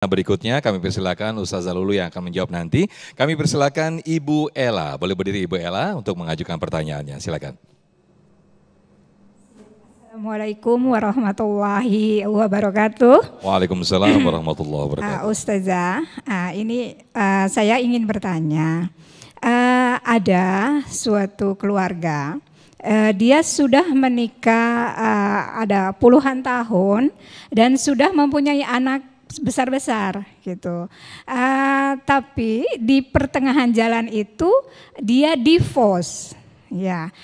Berikutnya kami persilakan Ustazah Lulu yang akan menjawab nanti. Kami persilakan Ibu Ella. Boleh berdiri Ibu Ella untuk mengajukan pertanyaannya. Silakan. Assalamualaikum warahmatullahi wabarakatuh. Waalaikumsalam warahmatullahi wabarakatuh. Ustazah, ini saya ingin bertanya. Ada suatu keluarga, dia sudah menikah ada puluhan tahun dan sudah mempunyai anak besar-besar gitu. Tapi di pertengahan jalan itu dia divorce. Ya,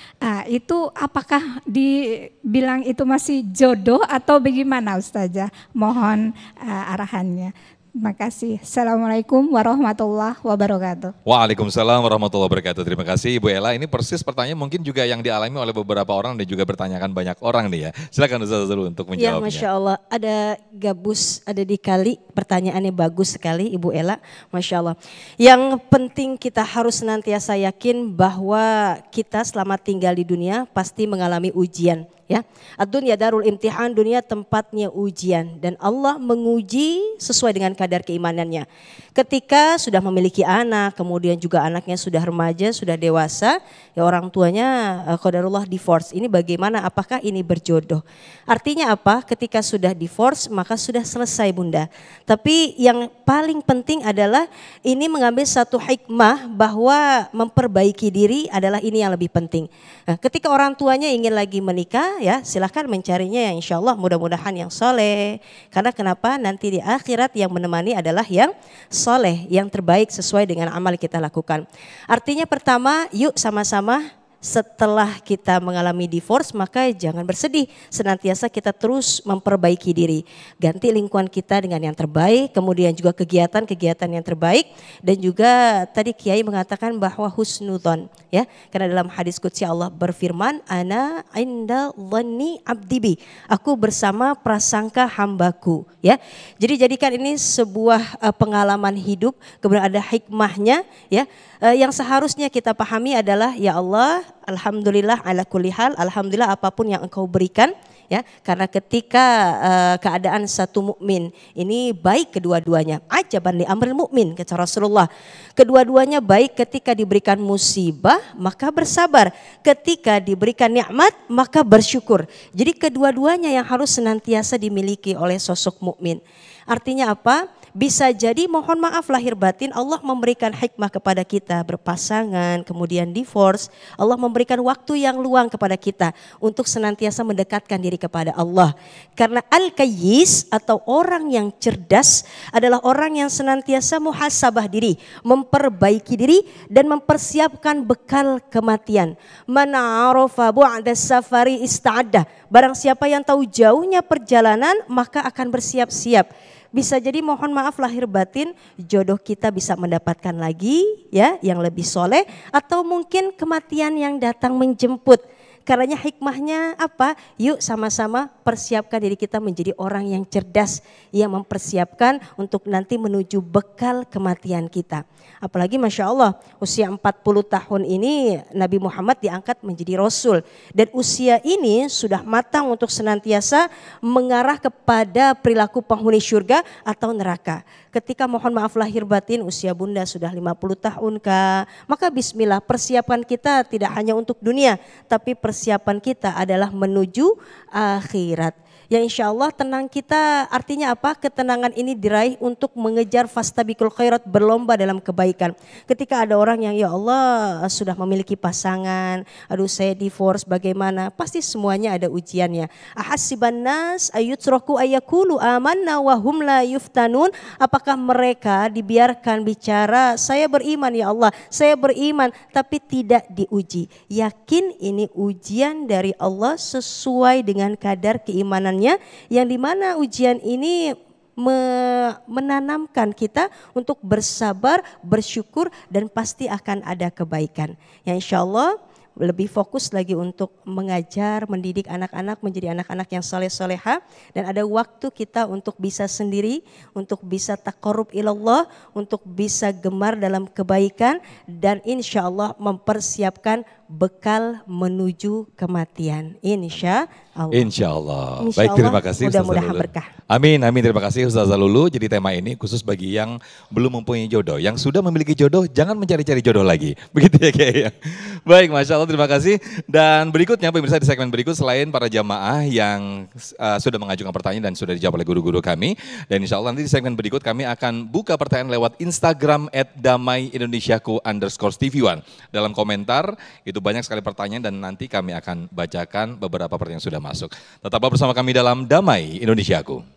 itu apakah dibilang itu masih jodoh atau bagaimana Ustazah? Mohon arahannya. Terima kasih. Assalamualaikum warahmatullahi wabarakatuh. Waalaikumsalam warahmatullahi wabarakatuh. Terima kasih Ibu Ella. Ini persis pertanyaan mungkin juga yang dialami oleh beberapa orang dan juga bertanyakan banyak orang nih ya. Silakan Ustazah dulu untuk menjawabnya. Ya, Masya Allah. Ada gabus, ada dikali. Pertanyaannya bagus sekali Ibu Ella. Masya Allah. Yang penting kita harus senantiasa yakin bahwa kita selama tinggal di dunia pasti mengalami ujian. Ya, ad-dunya darul imtihan, dunia tempatnya ujian dan Allah menguji sesuai dengan kadar keimanannya. Ketika sudah memiliki anak, kemudian juga anaknya sudah remaja, sudah dewasa, ya orang tuanya qadarullah divorce. Ini bagaimana? Apakah ini berjodoh? Artinya apa? Ketika sudah divorce maka sudah selesai Bunda. Tapi yang paling penting adalah ini mengambil satu hikmah bahwa memperbaiki diri adalah ini yang lebih penting. Nah, ketika orang tuanya ingin lagi menikah, ya silahkan mencarinya yang insya Allah mudah-mudahan yang soleh. Karena kenapa? Nanti di akhirat yang menemani adalah yang soleh, yang terbaik sesuai dengan amal kita lakukan. Artinya pertama, yuk sama-sama setelah kita mengalami divorce maka jangan bersedih, senantiasa kita terus memperbaiki diri, ganti lingkungan kita dengan yang terbaik, kemudian juga kegiatan-kegiatan yang terbaik dan juga tadi Kiai mengatakan bahwa husnudzon ya, karena dalam hadis qudsi Allah berfirman ana inda dhanni abdi bi, aku bersama prasangka hambaku ya. Jadi jadikan ini sebuah pengalaman hidup, kemudian ada hikmahnya ya. Yang seharusnya kita pahami adalah ya Allah, alhamdulillah ala kulli hal, alhamdulillah apapun yang Engkau berikan ya, karena ketika keadaan satu mukmin ini baik kedua-duanya, ajaban li amril mukmin kata Rasulullah, kedua-duanya baik. Ketika diberikan musibah maka bersabar, ketika diberikan nikmat maka bersyukur. Jadi kedua-duanya yang harus senantiasa dimiliki oleh sosok mukmin. Artinya apa? Bisa jadi mohon maaf lahir batin Allah memberikan hikmah kepada kita berpasangan, kemudian divorce. Allah memberikan waktu yang luang kepada kita untuk senantiasa mendekatkan diri kepada Allah. Karena al-kayyis atau orang yang cerdas adalah orang yang senantiasa muhasabah diri, memperbaiki diri dan mempersiapkan bekal kematian. Man 'arafa bu'da safari ista'addah. Barang siapa yang tahu jauhnya perjalanan maka akan bersiap-siap. Bisa jadi mohon maaf lahir batin jodoh kita bisa mendapatkan lagi ya yang lebih soleh, atau mungkin kematian yang datang menjemput. Karenanya hikmahnya apa? Yuk sama-sama persiapkan diri kita menjadi orang yang cerdas, yang mempersiapkan untuk nanti menuju bekal kematian kita. Apalagi Masya Allah usia 40 tahun ini Nabi Muhammad diangkat menjadi Rasul. Dan usia ini sudah matang untuk senantiasa mengarah kepada perilaku penghuni surga atau neraka. Ketika mohon maaf lahir batin usia bunda sudah 50 tahun kah, maka bismillah persiapan kita tidak hanya untuk dunia, tapi persiapan kita adalah menuju akhirat. Yang insya Allah tenang kita, artinya apa? Ketenangan ini diraih untuk mengejar fastabiqul khairat, berlomba dalam kebaikan. Ketika ada orang yang ya Allah sudah memiliki pasangan, aduh saya divorce bagaimana? Pasti semuanya ada ujiannya. Ahasiban nas ayyutraku ayyakulu amanna wa hum la yuftanun. Apakah mereka dibiarkan bicara saya beriman ya Allah, saya beriman, tapi tidak diuji? Yakin ini ujian dari Allah sesuai dengan kadar keimanan, yang dimana ujian ini menanamkan kita untuk bersabar, bersyukur dan pasti akan ada kebaikan. Ya insya Allah lebih fokus lagi untuk mengajar, mendidik anak-anak menjadi anak-anak yang soleh-soleha, dan ada waktu kita untuk bisa sendiri, untuk bisa taqarrub ilallah, untuk bisa gemar dalam kebaikan dan insya Allah mempersiapkan bekal menuju kematian. Insya Allah. Insya Allah. Insya Baik, Allah, terima kasih Ustazah mudah-mudahan Lulu. berkah. Amin, amin. Terima kasih Ustazah Lulu. Jadi tema ini khusus bagi yang belum mempunyai jodoh. Yang sudah memiliki jodoh, jangan mencari-cari jodoh lagi. Begitu ya kayaknya. Baik, Masya Allah, terima kasih. Dan berikutnya pemirsa di segmen berikut, selain para jamaah yang sudah mengajukan pertanyaan dan sudah dijawab oleh guru-guru kami. Dan insya Allah nanti di segmen berikut kami akan buka pertanyaan lewat Instagram @damaiindonesiaku_tv1. Dalam komentar, itu banyak sekali pertanyaan dan nanti kami akan bacakan beberapa pertanyaan yang sudah masuk. Tetaplah bersama kami dalam Damai Indonesiaku.